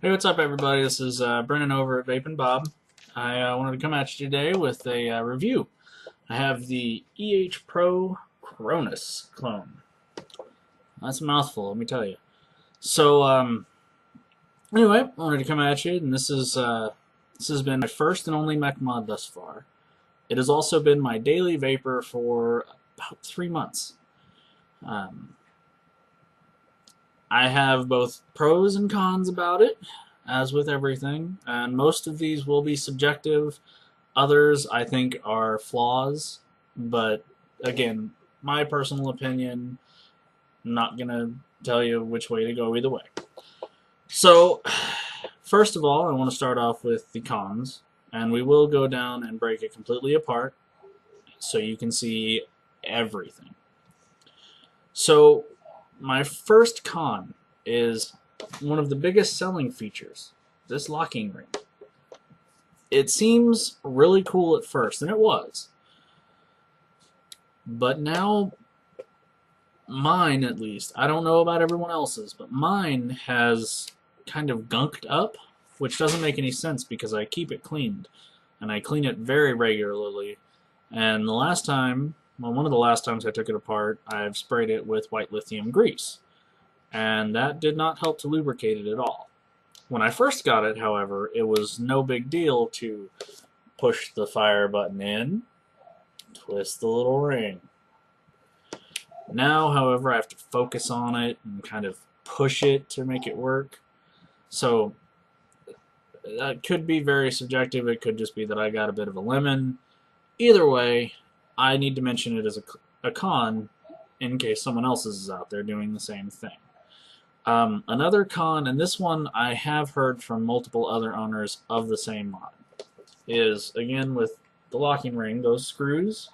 Hey, what's up, everybody? This is Brennan over at Vape and Bob. I wanted to come at you today with a review. I have the EHPro Cronus clone. That's a mouthful, let me tell you. So, anyway, I wanted to come at you, and this has been my first and only mech mod thus far. It has also been my daily vapor for about 3 months. Um, I have both pros and cons about it, as with everything, and most of these will be subjective. Others, I think, are flaws, but again, my personal opinion, I'm not going to tell you which way to go either way. So, first of all, I want to start off with the cons, and we will go down and break it completely apart so you can see everything. So, my first con is one of the biggest selling features, this locking ring. It seems really cool at first, and it was. But now, mine at least, I don't know about everyone else's, but mine has kind of gunked up, which doesn't make any sense because I keep it cleaned, and I clean it very regularly. And the last time, well, one of the last times I took it apart, I've sprayed it with white lithium grease, and that did not help to lubricate it at all. When I first got it, however, it was no big deal to push the fire button in, twist the little ring. Now, however, I have to focus on it and kind of push it to make it work. So that could be very subjective. It could just be that I got a bit of a lemon. Either way, I need to mention it as a con in case someone else is out there doing the same thing. Another con, and this one I have heard from multiple other owners of the same mod, is, again, with the locking ring, those screws.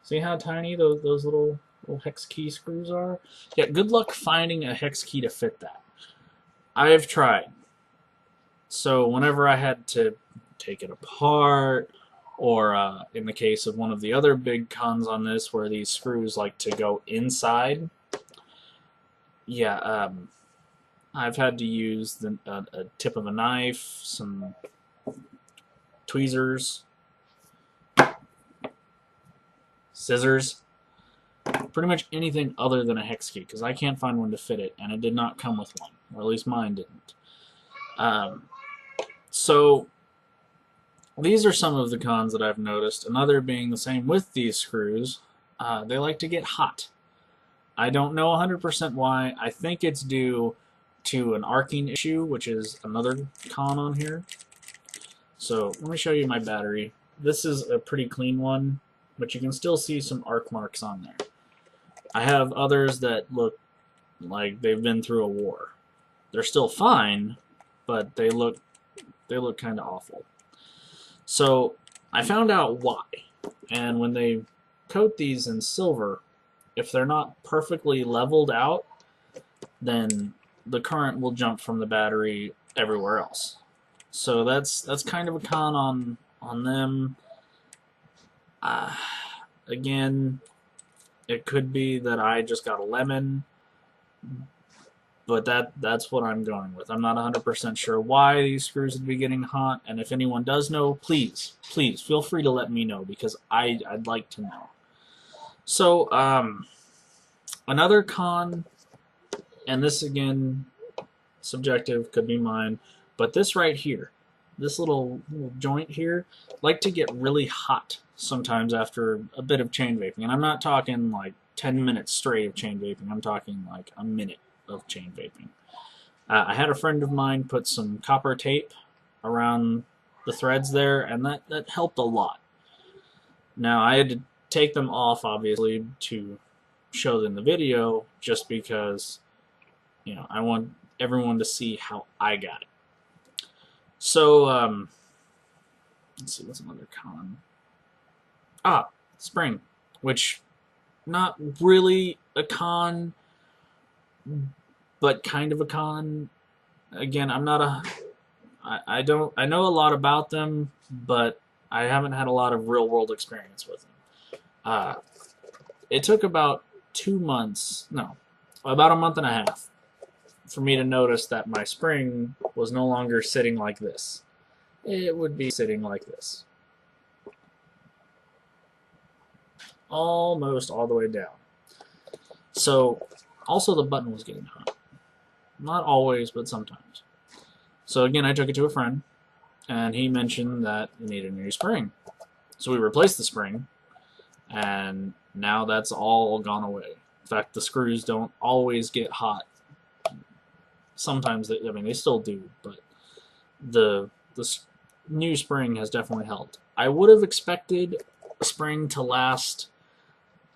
See how tiny those little hex key screws are? Yeah, good luck finding a hex key to fit that. I have tried. So whenever I had to take it apart, or in the case of one of the other big cons on this, where these screws like to go inside, yeah, I've had to use a tip of a knife, some tweezers, scissors, pretty much anything other than a hex key, because I can't find one to fit it, and it did not come with one, or at least mine didn't. So these are some of the cons that I've noticed. Another being the same with these screws. They like to get hot. I don't know 100% why. I think it's due to an arcing issue, which is another con on here. So let me show you my battery. This is a pretty clean one, but you can still see some arc marks on there. I have others that look like they've been through a war. They're still fine, but they look kind of awful. So I found out why. And when they coat these in silver, if they're not perfectly leveled out, then the current will jump from the battery everywhere else. So that's kind of a con on them. Again, it could be that I just got a lemon, but that's what I'm going with. I'm not 100% sure why these screws would be getting hot, and if anyone does know, please feel free to let me know, because I'd like to know. So, another con, and this again, subjective, could be mine, but this right here, this little joint here, like to get really hot sometimes after a bit of chain vaping. And I'm not talking like 10 minutes straight of chain vaping, I'm talking like a minute of chain vaping. I had a friend of mine put some copper tape around the threads there, and that helped a lot. Now, I had to take them off, obviously, to show them the video, just because, you know, I want everyone to see how I got it. So, let's see, what's another con? Spring, which, not really a con, but kind of a con. Again, I'm not a... I know a lot about them, but I haven't had a lot of real-world experience with them. It took about 2 months, no, about a month and a half for me to notice that my spring was no longer sitting like this. It would be sitting like this. Almost all the way down. So, also the button was getting hot. Not always, but sometimes. So again, I took it to a friend, and he mentioned that it needed a new spring. So we replaced the spring, and now that's all gone away. In fact, the screws don't always get hot. Sometimes, they still do, but the new spring has definitely helped. I would have expected a spring to last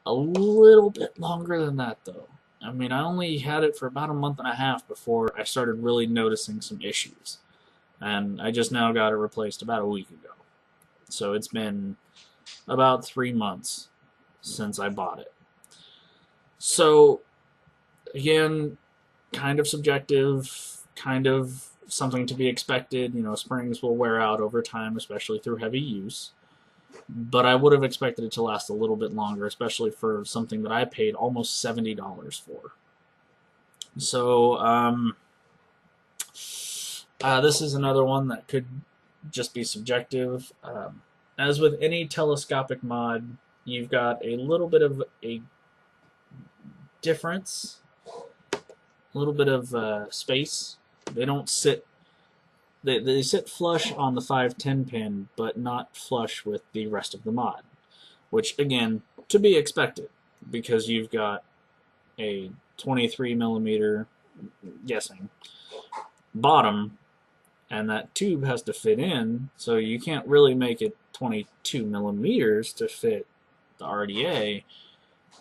a little bit longer than that, though. I only had it for about a month and a half before I started really noticing some issues. And I just now got it replaced about a week ago. So it's been about 3 months since I bought it. So, again, kind of subjective, kind of something to be expected. Springs will wear out over time, especially through heavy use. But I would have expected it to last a little bit longer, especially for something that I paid almost $70 for. So, this is another one that could just be subjective. As with any telescopic mod, you've got a little bit of a difference, a little bit of space. They don't sit. They sit flush on the 510 pin, but not flush with the rest of the mod, which again, to be expected, because you've got a 23 millimeter, guessing, bottom, and that tube has to fit in, so you can't really make it 22 millimeters to fit the RDA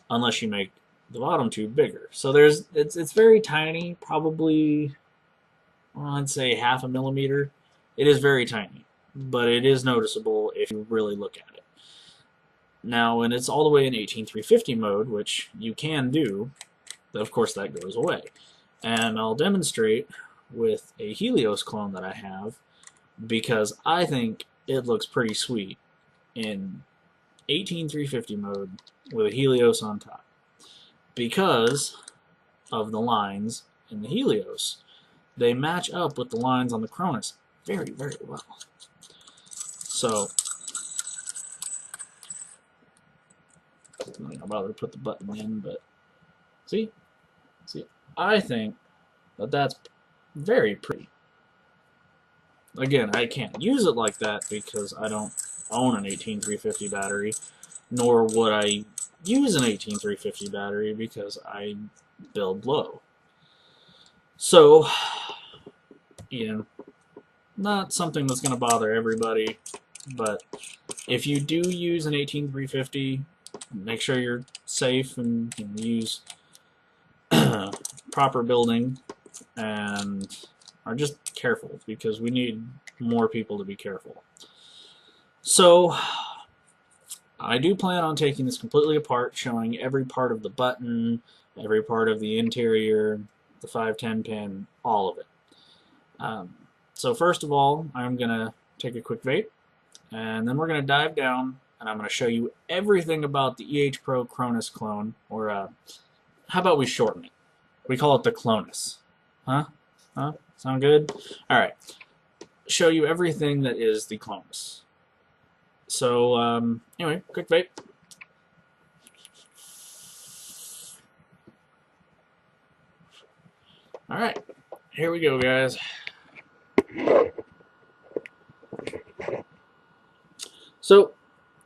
unless you make the bottom tube bigger. So it's very tiny, probably, I'd say half a millimeter. It is very tiny, but it is noticeable if you really look at it. Now, when it's all the way in 18350 mode, which you can do, of course that goes away. And I'll demonstrate with a Helios clone that I have, because I think it looks pretty sweet in 18350 mode with a Helios on top, because of the lines in the Helios. They match up with the lines on the Cronus very, very well. So, I'm not bother to put the button in, but see, I think that that's very pretty. Again, I can't use it like that because I don't own an 18350 battery, nor would I use an 18350 battery because I build low. So, not something that's going to bother everybody, but if you do use an 18350, make sure you're safe and use proper building and are just careful, because we need more people to be careful. So, I do plan on taking this completely apart, showing every part of the button, every part of the interior, the 510 pin, all of it. So first of all, I'm going to take a quick vape, and then we're going to dive down, and I'm going to show you everything about the EHPro Cronus clone, or how about we shorten it? We call it the Cronus. Huh? Sound good? Alright. Show you everything that is the Cronus. So, anyway, quick vape. Alright, here we go, guys. So,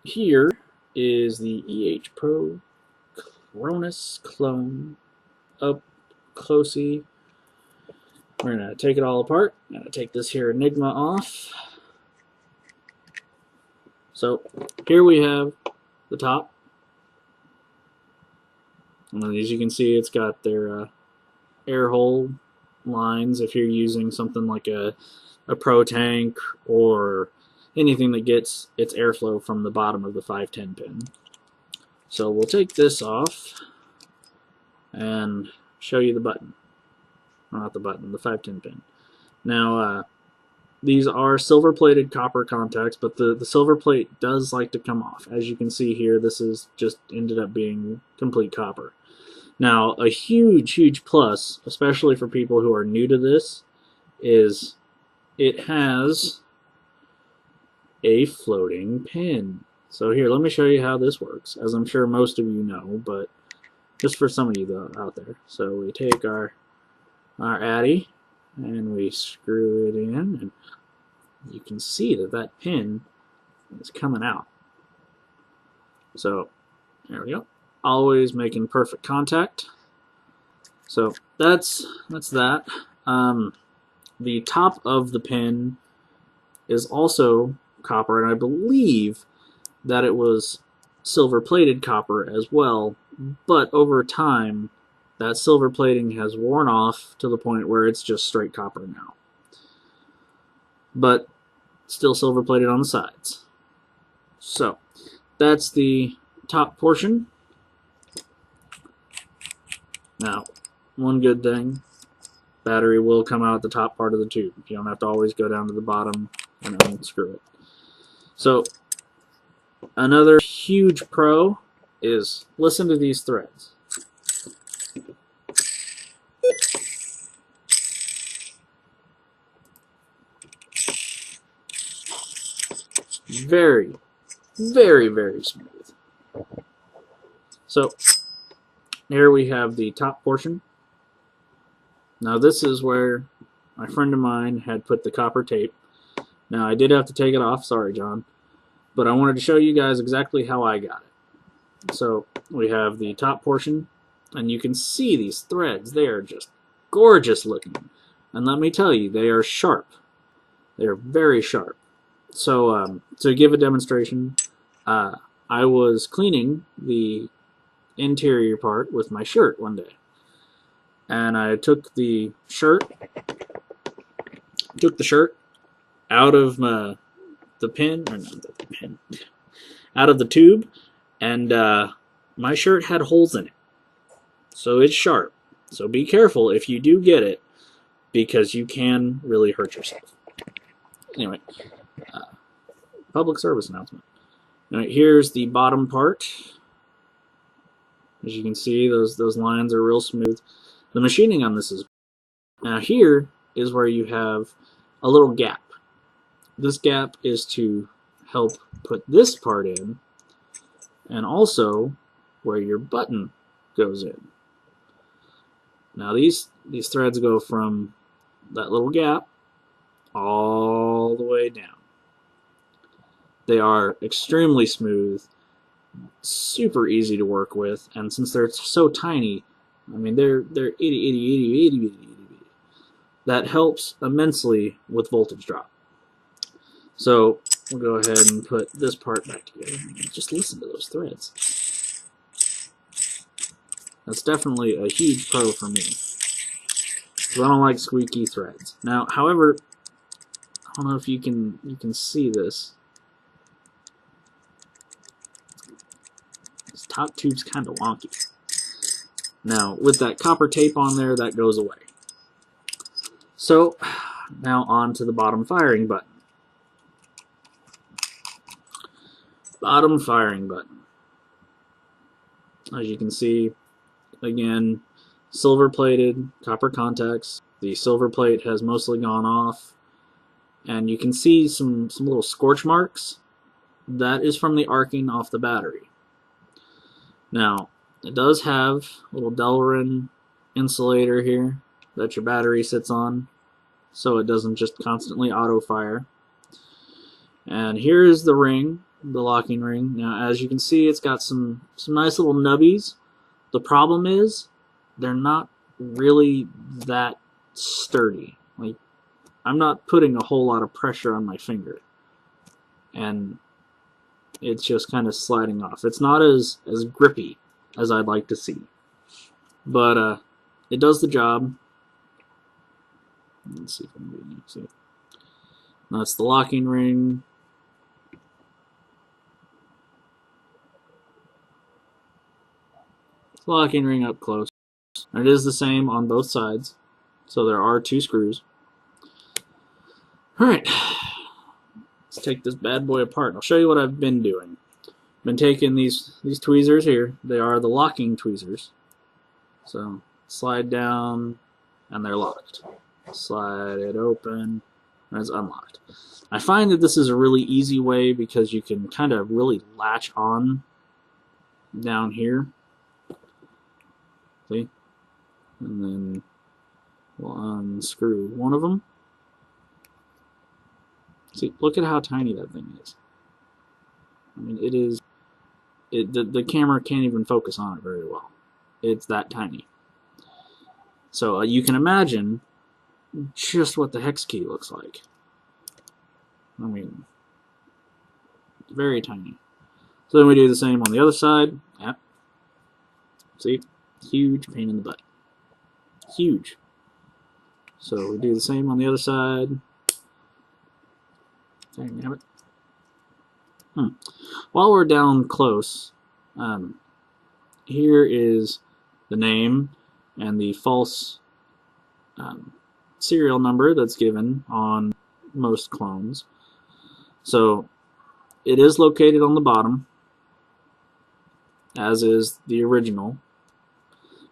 here is the EHPro Cronus clone up closey. We're going to take it all apart. I'm going to take this here Enigma off. So, here we have the top. And as you can see, it's got their air hole lines if you're using something like a Pro tank or anything that gets its airflow from the bottom of the 510 pin. So we'll take this off and show you the button. Well, not the button, the 510 pin. Now, these are silver-plated copper contacts, but the silver plate does like to come off. As you can see here, this is just ended up being complete copper. Now, a huge plus, especially for people who are new to this, is it has a floating pin. So here, let me show you how this works, as I'm sure most of you know, but just for some of you out there. So we take our Addy and we screw it in, and you can see that that pin is coming out. So there we go. Always making perfect contact. So that's that. The top of the pin is also copper, and I believe that it was silver-plated copper as well, but over time that silver plating has worn off to the point where it's just straight copper now. But still silver-plated on the sides. So that's the top portion. Now, one good thing, battery will come out the top part of the tube. You don't have to always go down to the bottom and unscrew it. So another huge pro is listen to these threads. Very smooth. So here we have the top portion. Now this is where my friend of mine had put the copper tape. Now I did have to take it off, sorry John, but I wanted to show you guys exactly how I got it. So we have the top portion, and you can see these threads. They are just gorgeous looking. And let me tell you, they are sharp. They are very sharp. So to give a demonstration, I was cleaning the interior part with my shirt one day. And I took the shirt out of the pin, or not the pin, out of the tube, and my shirt had holes in it. So it's sharp. So be careful if you do get it, because you can really hurt yourself. Anyway, public service announcement. Now here's the bottom part. As you can see, those lines are real smooth. The machining on this is... Now here is where you have a little gap. This gap is to help put this part in, and also where your button goes in. Now these threads go from that little gap all the way down. They are extremely smooth, super easy to work with, and since they're so tiny, I mean they're itty. That helps immensely with voltage drop. So we'll go ahead and put this part back together. Just listen to those threads. That's definitely a huge pro for me, because I don't like squeaky threads. Now, however, I don't know if you can see this. This top tube's kind of wonky. Now, with that copper tape on there, that goes away. So, now on to the bottom firing button. Bottom firing button. As you can see, again, silver plated, copper contacts. The silver plate has mostly gone off, and you can see some little scorch marks. That is from the arcing off the battery. Now, it does have a little Delrin insulator here that your battery sits on, so it doesn't just constantly auto fire. And here is the ring, the locking ring. Now, as you can see, it's got some nice little nubbies. The problem is they're not really that sturdy. Like, I'm not putting a whole lot of pressure on my finger, and it's just kind of sliding off. It's not as grippy as I'd like to see, but it does the job. Let's see if I can see it. That's the locking ring. Locking ring up close. And it is the same on both sides, so there are 2 screws. Alright, let's take this bad boy apart. I'll show you what I've been doing. Been taking these tweezers here. They are the locking tweezers. So slide down and they're locked. Slide it open and it's unlocked. I find that this is a really easy way because you can kind of really latch on down here. See? And then we'll unscrew one of them. See, look at how tiny that thing is. I mean, it is. The camera can't even focus on it very well. It's that tiny. So you can imagine just what the hex key looks like. I mean, it's very tiny. So then we do the same on the other side. Yep. See? Huge pain in the butt. Huge. So we do the same on the other side. Dang it. While we're down close, here is the name and the false serial number that's given on most clones. So it is located on the bottom, as is the original.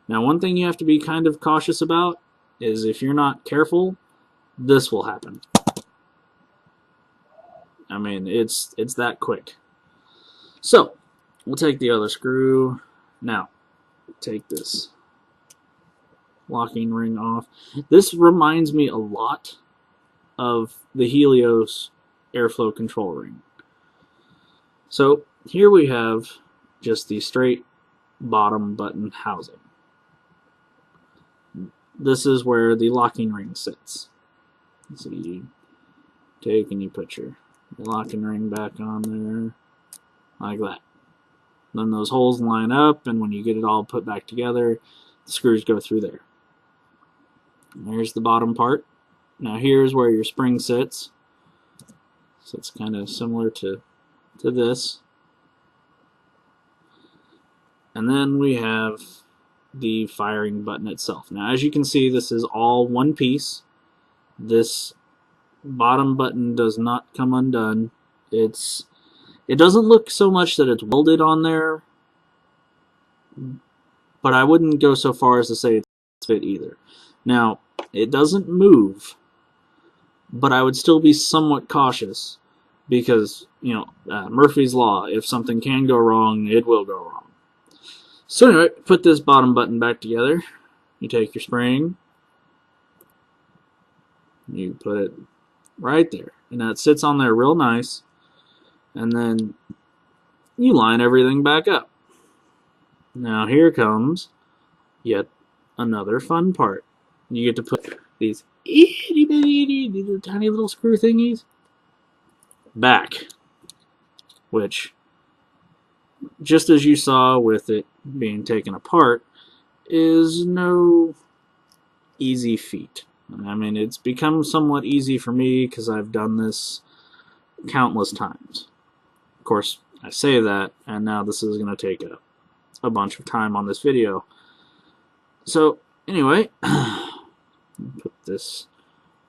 Now, one thing you have to be kind of cautious about is if you're not careful, this will happen. I mean, it's that quick. So, we'll take the other screw. Now, take this locking ring off. This reminds me a lot of the Helios airflow control ring. So, here we have just the straight bottom button housing. This is where the locking ring sits. So you take and you put your locking ring back on there, like that. Then those holes line up, and when you get it all put back together, the screws go through there. And there's the bottom part. Now here's where your spring sits. So it's kind of similar to this. And then we have the firing button itself. Now, as you can see, this is all one piece. This bottom button does not come undone. It doesn't look so much that it's welded on there, but I wouldn't go so far as to say it's fit either. Now, it doesn't move, but I would still be somewhat cautious because, you know, Murphy's Law, if something can go wrong, it will go wrong. So anyway, put this bottom button back together. You take your spring, you put it right there, and that sits on there real nice, and then you line everything back up. Now here comes yet another fun part. You get to put these itty bitty tiny little screw thingies back, which, just as you saw with it being taken apart, is no easy feat. I mean, it's become somewhat easy for me because I've done this countless times. Of course, I say that, and now this is going to take a bunch of time on this video. So, anyway, put this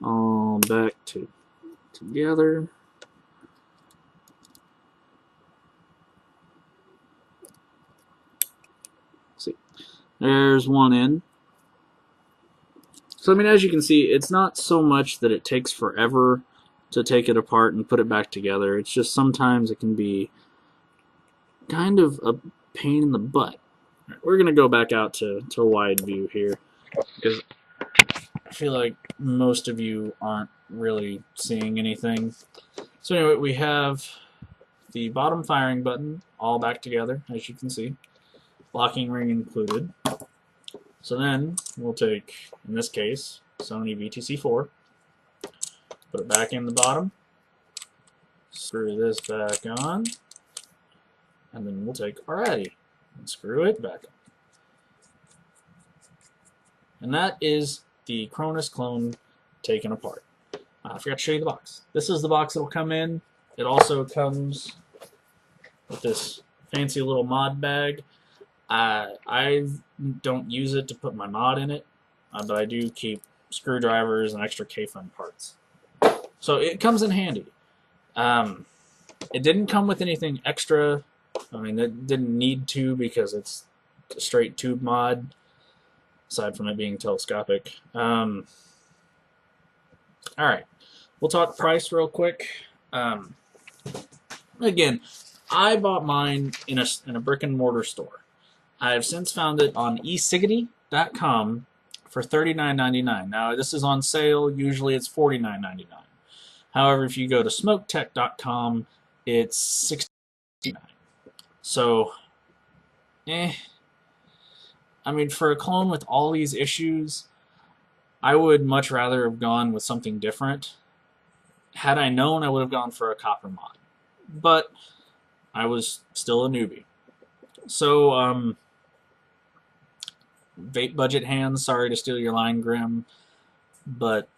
all back together. See, there's one end. So, I mean, as you can see, it's not so much that it takes forever to take it apart and put it back together. It's just sometimes it can be kind of a pain in the butt. We're going to go back out to wide view here because I feel like most of you aren't really seeing anything. So anyway, we have the bottom firing button all back together, as you can see. Locking ring included. So then we'll take, in this case, Sony VTC4, put it back in the bottom, screw this back on, and then we'll take our Addy and screw it back on. And that is the Cronus clone taken apart. I forgot to show you the box. This is the box that will come in. It also comes with this fancy little mod bag. I don't use it to put my mod in it, but I do keep screwdrivers and extra K-Fun parts. So it comes in handy. It didn't come with anything extra. I mean, it didn't need to because it's a straight tube mod. aside from it being telescopic. Alright, we'll talk price real quick. Again, I bought mine in a brick and mortar store. I have since found it on eciggity.com for $39.99. Now, this is on sale. Usually it's $49.99. However, if you go to smoketech.com, it's $69. So, I mean, for a clone with all these issues, I would much rather have gone with something different. Had I known, I would have gone for a copper mod. But I was still a newbie. So, vape budget hands, sorry to steal your line, Grim, but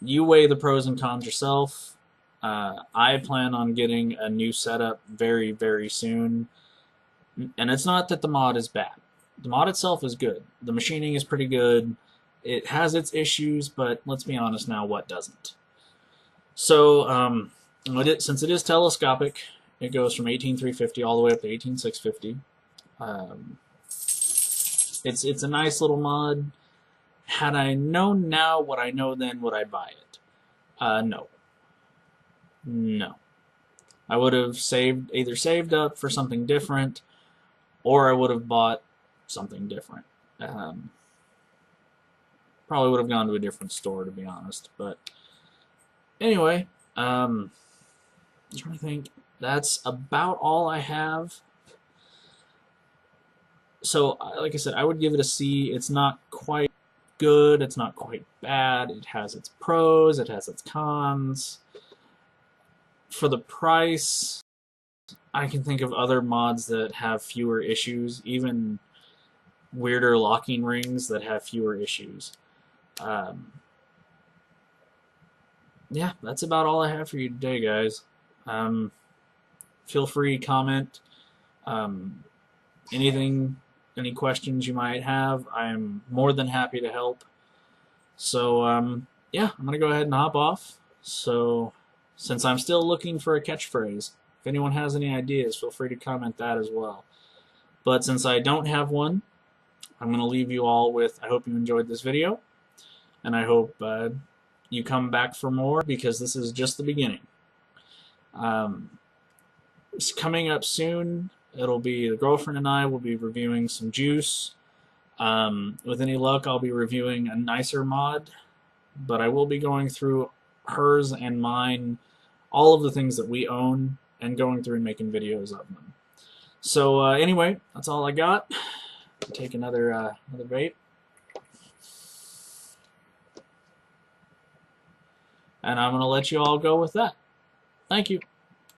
you weigh the pros and cons yourself. I plan on getting a new setup very, very soon. And it's not that the mod is bad. The mod itself is good. The machining is pretty good. It has its issues, but let's be honest now, what doesn't? So, since it is telescopic, it goes from 18,350 all the way up to 18,650. It's a nice little mod. Had I known now what I know then, would I buy it? No. No. I would have either saved up for something different, or I would have bought something different. Probably would have gone to a different store, to be honest. But anyway, I'm trying to think. That's about all I have. So, like I said, I would give it a C. It's not quite good. It's not quite bad. It has its pros. It has its cons. For the price, I can think of other mods that have fewer issues, even weirder locking rings that have fewer issues. Yeah, that's about all I have for you today, guys. Feel free to comment. Any questions you might have, I'm more than happy to help. So, yeah, I'm going to go ahead and hop off. So, since I'm still looking for a catchphrase, if anyone has any ideas, feel free to comment that as well. But since I don't have one, I'm going to leave you all with, I hope you enjoyed this video, and I hope you come back for more, because this is just the beginning. It's coming up soon. It'll be the girlfriend and I will be reviewing some juice. With any luck, I'll be reviewing a nicer mod, but I will be going through hers and mine, all of the things that we own, and going through and making videos of them. So anyway, that's all I got. Take another vape. And I'm going to let you all go with that. Thank you.